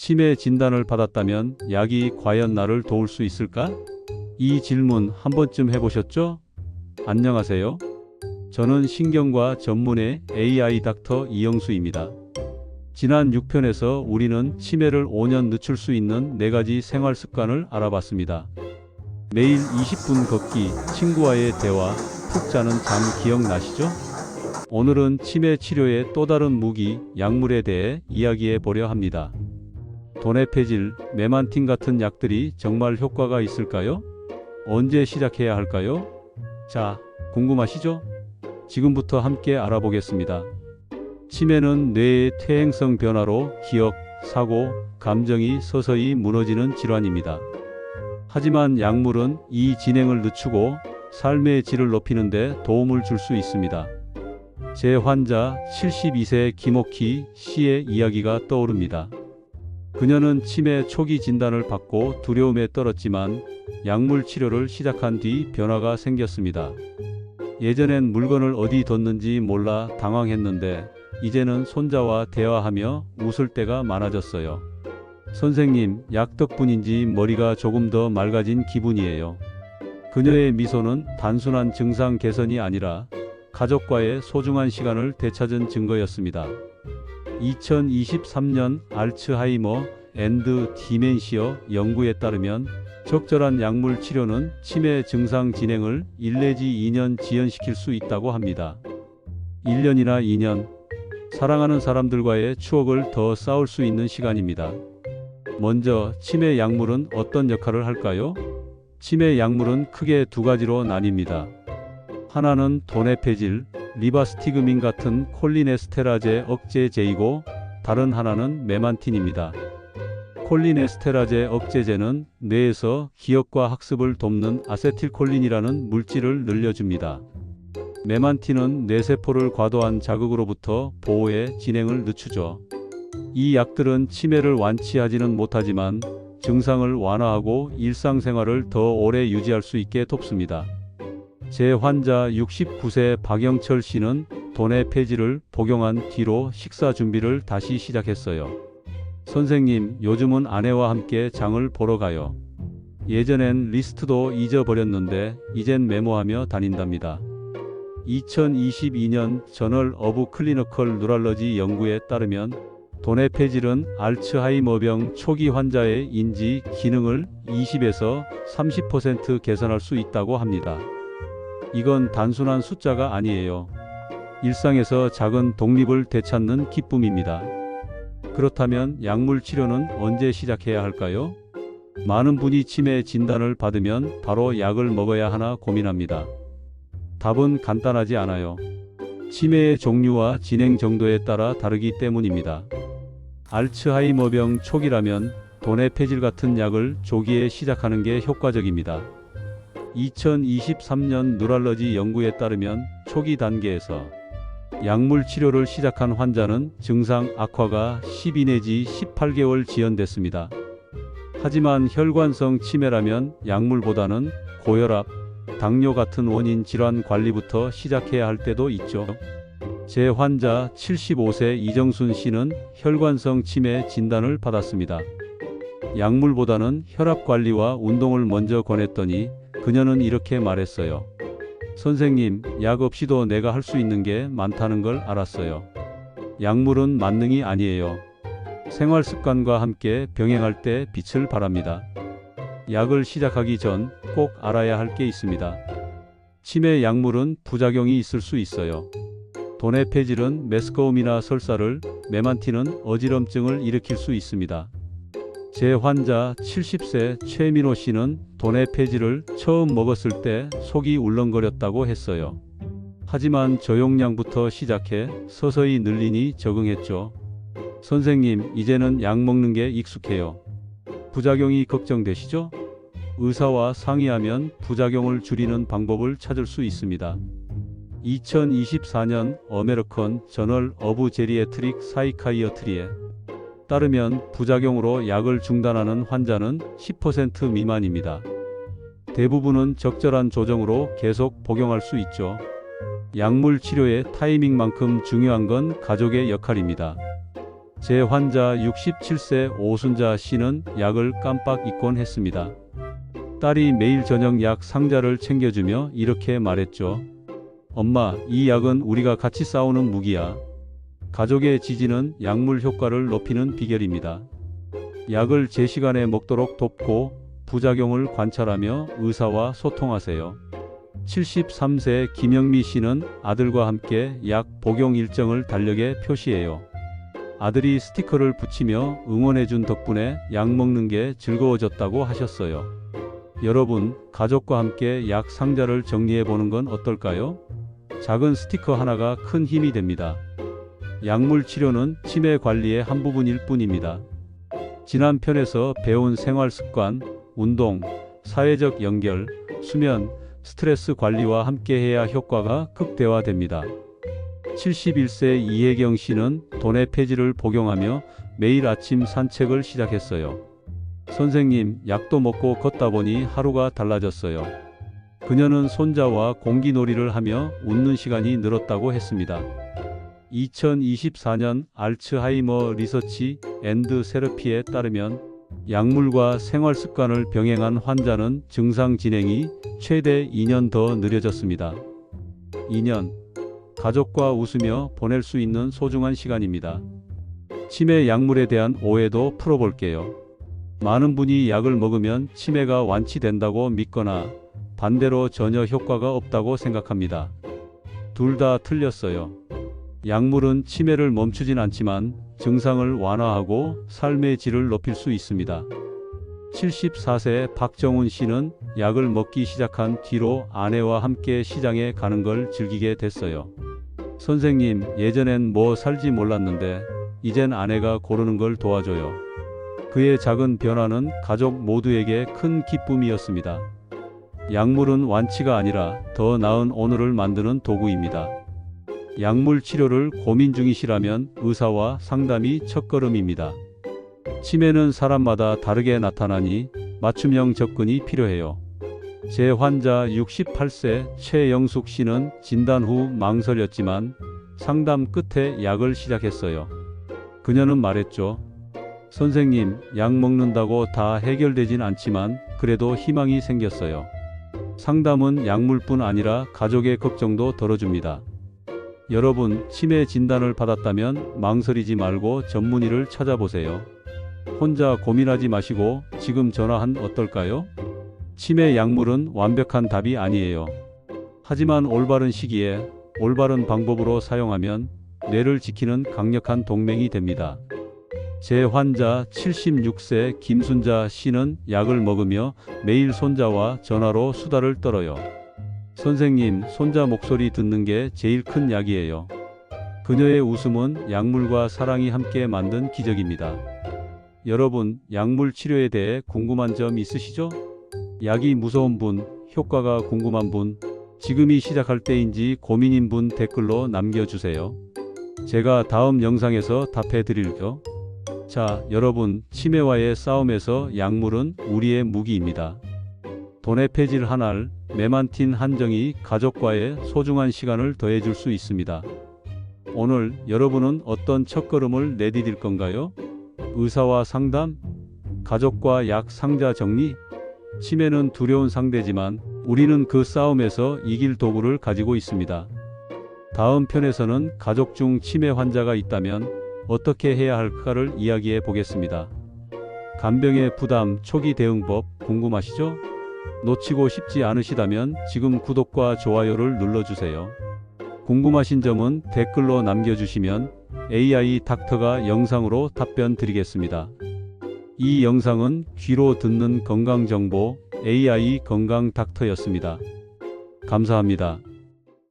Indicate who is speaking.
Speaker 1: 치매 진단을 받았다면 약이 과연 나를 도울 수 있을까? 이 질문 한 번쯤 해보셨죠? 안녕하세요. 저는 신경과 전문의 AI 닥터 이영수입니다. 지난 6편에서 우리는 치매를 5년 늦출 수 있는 4가지 생활 습관을 알아봤습니다. 매일 20분 걷기, 친구와의 대화, 푹 자는 잠 기억나시죠? 오늘은 치매 치료의 또 다른 무기, 약물에 대해 이야기해 보려 합니다. 도네페질, 메만틴 같은 약들이 정말 효과가 있을까요? 언제 시작해야 할까요? 자, 궁금하시죠? 지금부터 함께 알아보겠습니다. 치매는 뇌의 퇴행성 변화로 기억, 사고, 감정이 서서히 무너지는 질환입니다. 하지만 약물은 이 진행을 늦추고 삶의 질을 높이는 데 도움을 줄 수 있습니다. 제 환자 72세 김옥희 씨의 이야기가 떠오릅니다. 그녀는 치매 초기 진단을 받고 두려움에 떨었지만 약물 치료를 시작한 뒤 변화가 생겼습니다. 예전엔 물건을 어디 뒀는지 몰라 당황했는데 이제는 손자와 대화하며 웃을 때가 많아졌어요. 선생님, 약 덕분인지 머리가 조금 더 맑아진 기분이에요. 그녀의 미소는 단순한 증상 개선이 아니라 가족과의 소중한 시간을 되찾은 증거였습니다. 2023년 알츠하이머 앤드 디멘시어 연구에 따르면 적절한 약물 치료는 치매 증상 진행을 1 내지 2년 지연시킬 수 있다고 합니다. 1년이나 2년, 사랑하는 사람들과의 추억을 더 쌓을 수 있는 시간입니다. 먼저 치매 약물은 어떤 역할을 할까요? 치매 약물은 크게 2가지로 나뉩니다. 하나는 도네페질, 리바스티그민 같은 콜리네스테라제 억제제이고 다른 하나는 메만틴입니다. 콜리네스테라제 억제제는 뇌에서 기억과 학습을 돕는 아세틸콜린이라는 물질을 늘려줍니다. 메만틴은 뇌세포를 과도한 자극으로부터 보호해 진행을 늦추죠. 이 약들은 치매를 완치하지는 못하지만 증상을 완화하고 일상생활을 더 오래 유지할 수 있게 돕습니다. 제 환자 69세 박영철 씨는 도네페질을 복용한 뒤로 식사 준비를 다시 시작했어요. 선생님, 요즘은 아내와 함께 장을 보러 가요. 예전엔 리스트도 잊어버렸는데 이젠 메모하며 다닌답니다. 2022년 저널 오브 클리니컬 뉴럴러지 연구에 따르면 도네페질은 알츠하이머병 초기 환자의 인지 기능을 20에서 30% 개선할 수 있다고 합니다. 이건 단순한 숫자가 아니에요. 일상에서 작은 독립을 되찾는 기쁨입니다. 그렇다면 약물 치료는 언제 시작해야 할까요? 많은 분이 치매 진단을 받으면 바로 약을 먹어야 하나 고민합니다. 답은 간단하지 않아요. 치매의 종류와 진행 정도에 따라 다르기 때문입니다. 알츠하이머병 초기라면 도네페질 같은 약을 조기에 시작하는 게 효과적입니다. 2023년 뉴럴러지 연구에 따르면 초기 단계에서 약물 치료를 시작한 환자는 증상 악화가 12 내지 18개월 지연됐습니다. 하지만 혈관성 치매라면 약물보다는 고혈압, 당뇨 같은 원인 질환 관리부터 시작해야 할 때도 있죠. 제 환자 75세 이정순 씨는 혈관성 치매 진단을 받았습니다. 약물보다는 혈압 관리와 운동을 먼저 권했더니 그녀는 이렇게 말했어요. 선생님, 약 없이도 내가 할 수 있는 게 많다는 걸 알았어요. 약물은 만능이 아니에요. 생활 습관과 함께 병행할 때 빛을 발합니다. 약을 시작하기 전 꼭 알아야 할 게 있습니다. 치매 약물은 부작용이 있을 수 있어요. 도네페질은 메스꺼움이나 설사를, 메만틴은 어지럼증을 일으킬 수 있습니다. 제 환자 70세 최민호 씨는 도네페질을 처음 먹었을 때 속이 울렁거렸다고 했어요. 하지만 저용량부터 시작해 서서히 늘리니 적응했죠. 선생님, 이제는 약 먹는 게 익숙해요. 부작용이 걱정되시죠? 의사와 상의하면 부작용을 줄이는 방법을 찾을 수 있습니다. 2024년 어메리컨 저널 오브 제리애트릭 사이카이어트리에 따르면 부작용으로 약을 중단하는 환자는 10% 미만입니다. 대부분은 적절한 조정으로 계속 복용할 수 있죠. 약물 치료의 타이밍만큼 중요한 건 가족의 역할입니다. 제 환자 67세 오순자 씨는 약을 깜빡 잊곤 했습니다. 딸이 매일 저녁 약 상자를 챙겨주며 이렇게 말했죠. 엄마, 이 약은 우리가 같이 싸우는 무기야. 가족의 지지는 약물 효과를 높이는 비결입니다. 약을 제 시간에 먹도록 돕고 부작용을 관찰하며 의사와 소통하세요. 73세 김영미 씨는 아들과 함께 약 복용 일정을 달력에 표시해요. 아들이 스티커를 붙이며 응원해준 덕분에 약 먹는 게 즐거워졌다고 하셨어요. 여러분, 가족과 함께 약 상자를 정리해 보는 건 어떨까요? 작은 스티커 하나가 큰 힘이 됩니다. 약물 치료는 치매 관리의 한 부분일 뿐입니다. 지난 편에서 배운 생활 습관, 운동, 사회적 연결, 수면, 스트레스 관리와 함께해야 효과가 극대화됩니다. 71세 이혜경 씨는 돈의 폐지를 복용하며 매일 아침 산책을 시작했어요. 선생님, 약도 먹고 걷다 보니 하루가 달라졌어요. 그녀는 손자와 공기놀이를 하며 웃는 시간이 늘었다고 했습니다. 2024년 알츠하이머 리서치 앤드 세러피에 따르면 약물과 생활 습관을 병행한 환자는 증상 진행이 최대 2년 더 느려졌습니다. 2년. 가족과 웃으며 보낼 수 있는 소중한 시간입니다. 치매 약물에 대한 오해도 풀어볼게요. 많은 분이 약을 먹으면 치매가 완치된다고 믿거나 반대로 전혀 효과가 없다고 생각합니다. 둘 다 틀렸어요. 약물은 치매를 멈추진 않지만 증상을 완화하고 삶의 질을 높일 수 있습니다. 74세 박정훈 씨는 약을 먹기 시작한 뒤로 아내와 함께 시장에 가는 걸 즐기게 됐어요. 선생님, 예전엔 뭐 살지 몰랐는데 이젠 아내가 고르는 걸 도와줘요. 그의 작은 변화는 가족 모두에게 큰 기쁨이었습니다. 약물은 완치가 아니라 더 나은 오늘을 만드는 도구입니다. 약물 치료를 고민 중이시라면 의사와 상담이 첫걸음입니다. 치매는 사람마다 다르게 나타나니 맞춤형 접근이 필요해요. 제 환자 68세 최영숙 씨는 진단 후 망설였지만 상담 끝에 약을 시작했어요. 그녀는 말했죠. 선생님, 약 먹는다고 다 해결되진 않지만 그래도 희망이 생겼어요. 상담은 약물뿐 아니라 가족의 걱정도 덜어줍니다. 여러분, 치매 진단을 받았다면 망설이지 말고 전문의를 찾아보세요. 혼자 고민하지 마시고 지금 전화한 어떨까요? 치매 약물은 완벽한 답이 아니에요. 하지만 올바른 시기에 올바른 방법으로 사용하면 뇌를 지키는 강력한 동맹이 됩니다. 제 환자 76세 김순자 씨는 약을 먹으며 매일 손자와 전화로 수다를 떨어요. 선생님, 손자 목소리 듣는 게 제일 큰 약이에요. 그녀의 웃음은 약물과 사랑이 함께 만든 기적입니다. 여러분, 약물 치료에 대해 궁금한 점 있으시죠? 약이 무서운 분, 효과가 궁금한 분, 지금이 시작할 때인지 고민인 분 댓글로 남겨주세요. 제가 다음 영상에서 답해 드릴게요. 자, 여러분, 치매와의 싸움에서 약물은 우리의 무기입니다. 돈의 폐질 한 알, 메만틴 한 정이 가족과의 소중한 시간을 더해줄 수 있습니다. 오늘 여러분은 어떤 첫걸음을 내디딜 건가요? 의사와 상담? 가족과 약 상자 정리? 치매는 두려운 상대지만 우리는 그 싸움에서 이길 도구를 가지고 있습니다. 다음 편에서는 가족 중 치매 환자가 있다면 어떻게 해야 할까를 이야기해 보겠습니다. 간병의 부담 초기 대응법 궁금하시죠? 놓치고 싶지 않으시다면 지금 구독과 좋아요를 눌러주세요. 궁금하신 점은 댓글로 남겨주시면 AI 닥터가 영상으로 답변 드리겠습니다. 이 영상은 귀로 듣는 건강정보 AI 건강 닥터였습니다. 감사합니다.